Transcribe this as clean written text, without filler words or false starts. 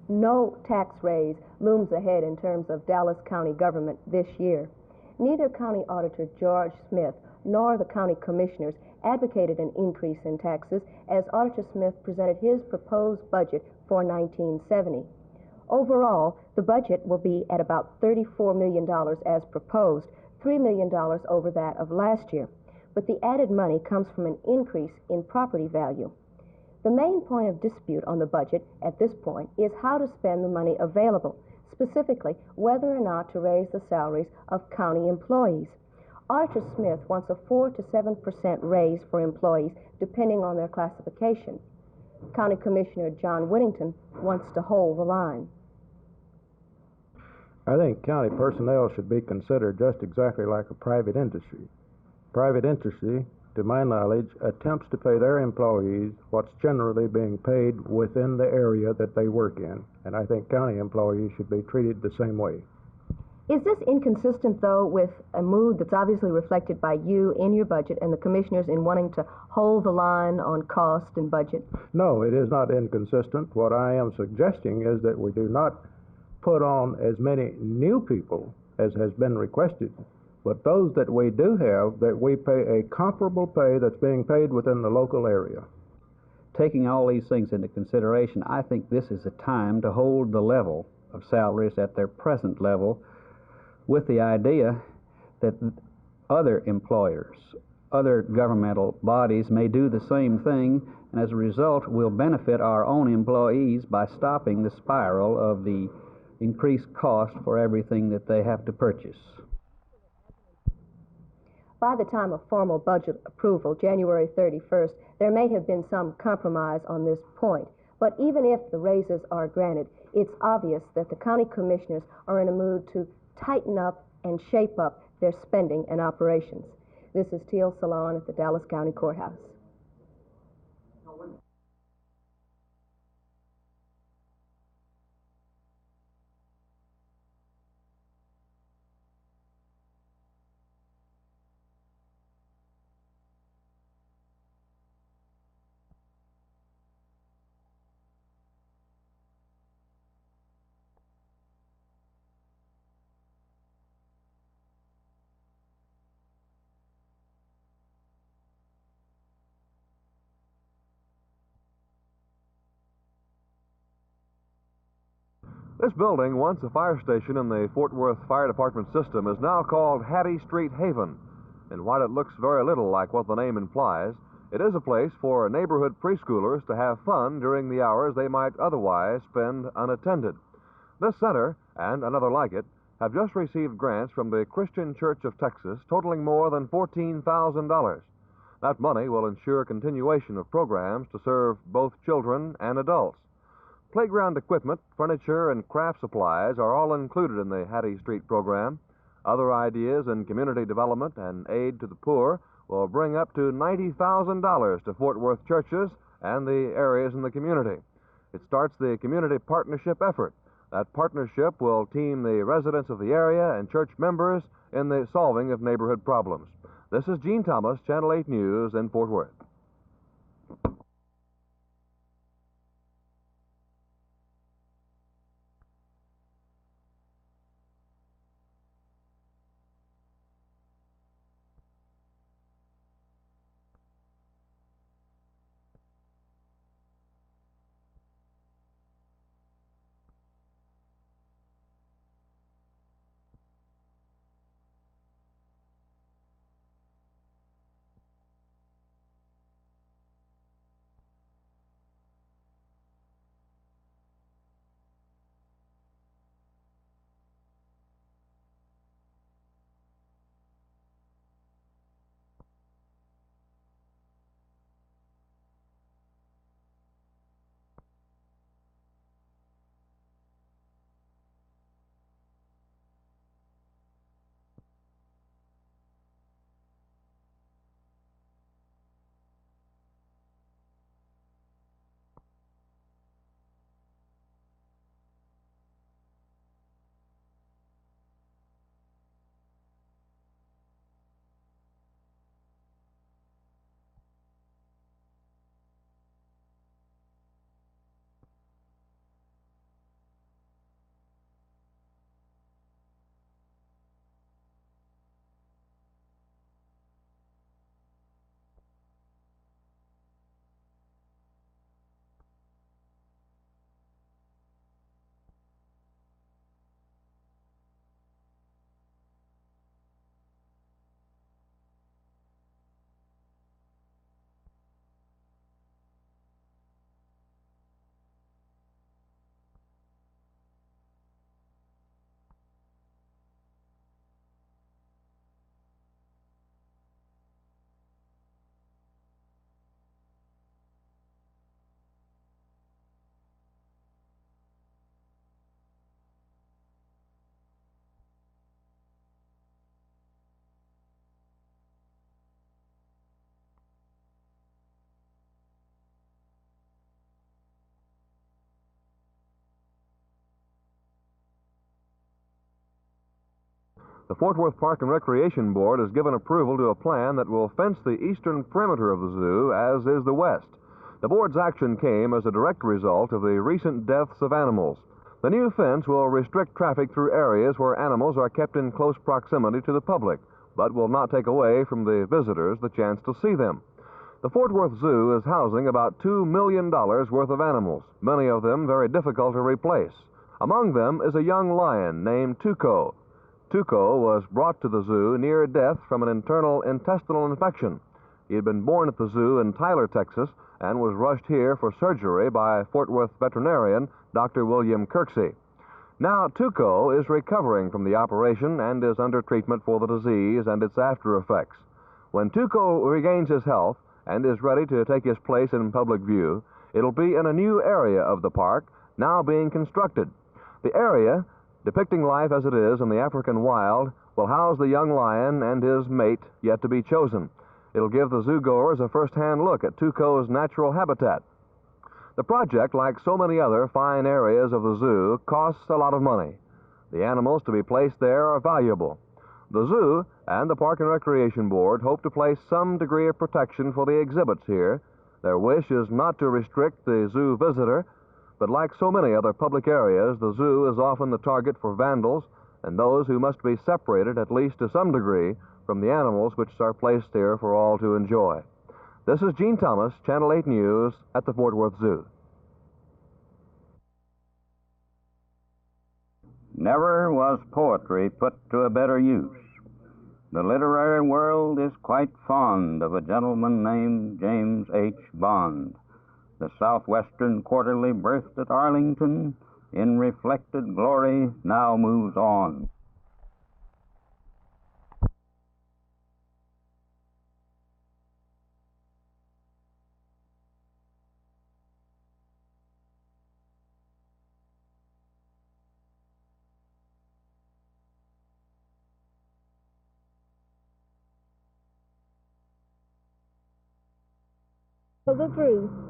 No tax raise looms ahead in terms of Dallas County government this year. Neither County Auditor George Smith nor the county commissioners advocated an increase in taxes as Auditor Smith presented his proposed budget for 1970. Overall, the budget will be at about $34 million as proposed, $3 million over that of last year. But the added money comes from an increase in property value. The main point of dispute on the budget at this point is how to spend the money available, specifically whether or not to raise the salaries of county employees. Auditor Smith wants a 4 to 7% raise for employees depending on their classification. County Commissioner John Whittington wants to hold the line. I think county personnel should be considered just exactly like a private industry. Private industry, to my knowledge, attempts to pay their employees what's generally being paid within the area that they work in, and I think county employees should be treated the same way. Is this inconsistent, though, with a mood that's obviously reflected by you in your budget and the commissioners in wanting to hold the line on cost and budget? No, it is not inconsistent. What I am suggesting is that we do not put on as many new people as has been requested, but those that we do have, that we pay a comparable pay that's being paid within the local area. Taking all these things into consideration, I think this is a time to hold the level of salaries at their present level, with the idea that other employers, other governmental bodies may do the same thing, and as a result will benefit our own employees by stopping the spiral of the increased cost for everything that they have to purchase. By the time of formal budget approval, January 31st, there may have been some compromise on this point. But even if the raises are granted, it's obvious that the county commissioners are in a mood to tighten up and shape up their spending and operations. This is Teel Salaun at the Dallas County Courthouse. This building, once a fire station in the Fort Worth Fire Department system, is now called Hattie Street Haven. And while it looks very little like what the name implies, it is a place for neighborhood preschoolers to have fun during the hours they might otherwise spend unattended. This center, and another like it, have just received grants from the Christian Church of Texas totaling more than $14,000. That money will ensure continuation of programs to serve both children and adults. Playground equipment, furniture, and craft supplies are all included in the Hattie Street program. Other ideas in community development and aid to the poor will bring up to $90,000 to Fort Worth churches and the areas in the community. It starts the community partnership effort. That partnership will team the residents of the area and church members in the solving of neighborhood problems. This is Gene Thomas, Channel 8 News in Fort Worth. The Fort Worth Park and Recreation Board has given approval to a plan that will fence the eastern perimeter of the zoo, as is the west. The board's action came as a direct result of the recent deaths of animals. The new fence will restrict traffic through areas where animals are kept in close proximity to the public, but will not take away from the visitors the chance to see them. The Fort Worth Zoo is housing about $2 million worth of animals, many of them very difficult to replace. Among them is a young lion named Tuco. Tuco was brought to the zoo near death from an internal intestinal infection. He had been born at the zoo in Tyler, Texas, and was rushed here for surgery by Fort Worth veterinarian Dr. William Kirksey. Now, Tuco is recovering from the operation and is under treatment for the disease and its after effects. When Tuco regains his health and is ready to take his place in public view, it'll be in a new area of the park, now being constructed. The area, depicting life as it is in the African wild, will house the young lion and his mate yet to be chosen. It'll give the zoogoers a first-hand look at Tuco's natural habitat. The project, like so many other fine areas of the zoo, costs a lot of money. The animals to be placed there are valuable. The zoo and the Park and Recreation Board hope to place some degree of protection for the exhibits here. Their wish is not to restrict the zoo visitor, but like so many other public areas, the zoo is often the target for vandals and those who must be separated, at least to some degree, from the animals which are placed here for all to enjoy. This is Gene Thomas, Channel 8 News at the Fort Worth Zoo. Never was poetry put to a better use. The literary world is quite fond of a gentleman named James H. Bond. The Southwestern Quarterly, birthed at Arlington, in reflected glory now moves on. The three.